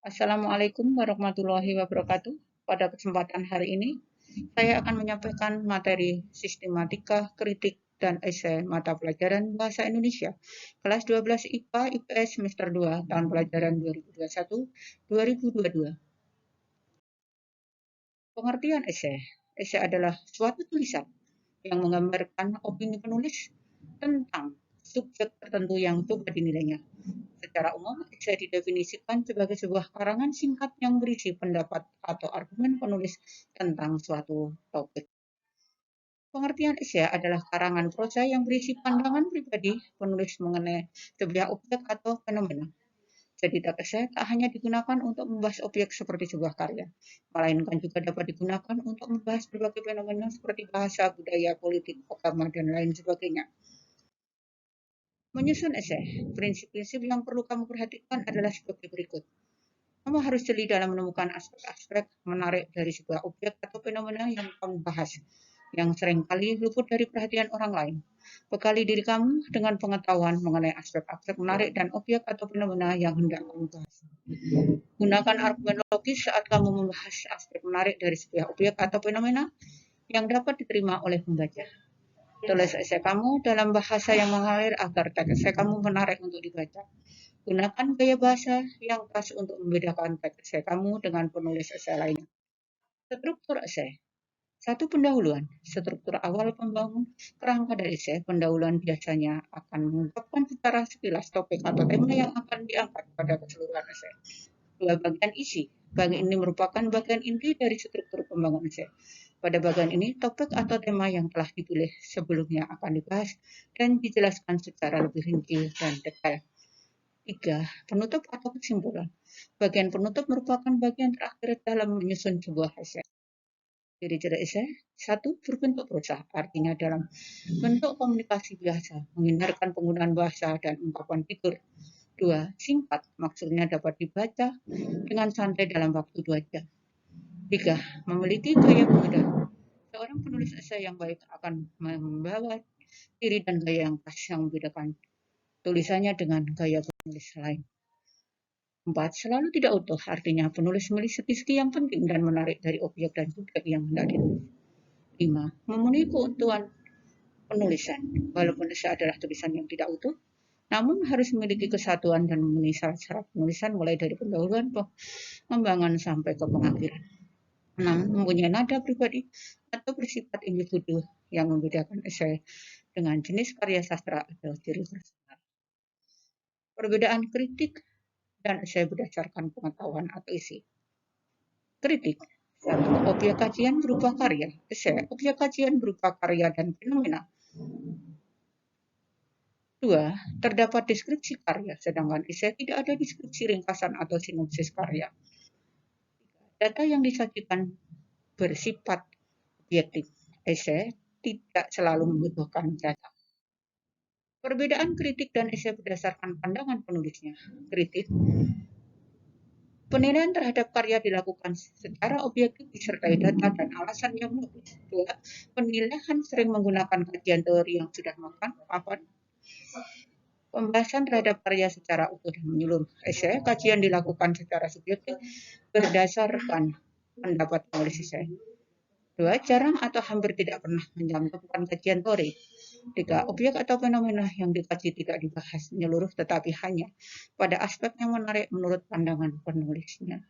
Assalamualaikum warahmatullahi wabarakatuh. Pada kesempatan hari ini, saya akan menyampaikan materi sistematika, kritik, dan esai mata pelajaran Bahasa Indonesia, kelas 12 IPA IPS semester 2, tahun pelajaran 2021-2022. Pengertian esai. Esai adalah suatu tulisan yang menggambarkan opini penulis tentang subjek tertentu yang coba dinilainya. Secara umum, esai didefinisikan sebagai sebuah karangan singkat yang berisi pendapat atau argumen penulis tentang suatu topik. Pengertian esai adalah karangan prosa yang berisi pandangan pribadi penulis mengenai sebuah objek atau fenomena. Jadi, esai tak hanya digunakan untuk membahas objek seperti sebuah karya, melainkan juga dapat digunakan untuk membahas berbagai fenomena seperti bahasa, budaya, politik, agama, dan lain sebagainya. Menyusun esai, prinsip-prinsip yang perlu kamu perhatikan adalah sebagai berikut. Kamu harus jeli dalam menemukan aspek-aspek menarik dari sebuah objek atau fenomena yang kamu bahas, yang seringkali luput dari perhatian orang lain. Bekali diri kamu dengan pengetahuan mengenai aspek-aspek menarik dan objek atau fenomena yang hendak kamu bahas. Gunakan argumen logis saat kamu membahas aspek menarik dari sebuah objek atau fenomena yang dapat diterima oleh pembaca. Tulis esai kamu dalam bahasa yang mengalir agar teks esai kamu menarik untuk dibaca. Gunakan gaya bahasa yang pas untuk membedakan teks esai kamu dengan penulis esai lainnya. Struktur esai. 1. Pendahuluan. Struktur awal pembangun kerangka dari esai. Pendahuluan biasanya akan mengungkapkan secara sekilas topik atau tema yang akan diangkat pada keseluruhan esai. 2. Bagian isi. Bagian ini merupakan bagian inti dari struktur pembangunan esai. Pada bagian ini, topik atau tema yang telah dipilih sebelumnya akan dibahas dan dijelaskan secara lebih rinci dan detail. 3. Penutup atau kesimpulan. Bagian penutup merupakan bagian terakhir dalam menyusun sebuah esai. Ciri-ciri esai. 1. Berbentuk prosa, artinya dalam bentuk komunikasi biasa, menghindarkan penggunaan bahasa dan ungkapan figur. 2. Singkat, maksudnya dapat dibaca dengan santai dalam waktu 2 jam. 3. Memiliki gaya pembeda. Seorang penulis esai yang baik akan membawa ciri dan gaya yang pas yang membedakan tulisannya dengan gaya penulis lain. 4. Selalu tidak utuh, artinya penulis memilih segi-segi yang penting dan menarik dari objek dan subjek yang hendak ditulis. 5. Memenuhi keutuhan penulisan. Walaupun esai adalah tulisan yang tidak utuh, namun harus memiliki kesatuan dan memenuhi syarat-syarat penulisan mulai dari pendahuluan, pengembangan sampai ke pengakhiran. 6. Mempunyai nada pribadi atau bersifat individu yang membedakan esai dengan jenis karya sastra atau ciri personal. Perbedaan kritik dan esai berdasarkan pengetahuan atau isi. Kritik. 1. Objek kajian berupa karya. Esai. Objek kajian berupa karya dan fenomena. 2. Terdapat deskripsi karya, sedangkan esai tidak ada deskripsi ringkasan atau sinopsis karya. 3. Data yang disajikan bersifat objektif. Esai tidak selalu membutuhkan data. Perbedaan kritik dan esai berdasarkan pandangan penulisnya. Kritik. Penilaian terhadap karya dilakukan secara objektif disertai data dan alasan yang logis. 2. Penilaian sering menggunakan kajian teori yang sudah mapan. Pembahasan terhadap karya secara utuh dan menyeluruh. Esai, kajian dilakukan secara subjektif berdasarkan pendapat penulis esai. 2. Jarang atau hampir tidak pernah mencantumkan kajian teori. 3. Objek atau fenomena yang dikaji tidak dibahas menyeluruh tetapi hanya pada aspek yang menarik menurut pandangan penulisnya.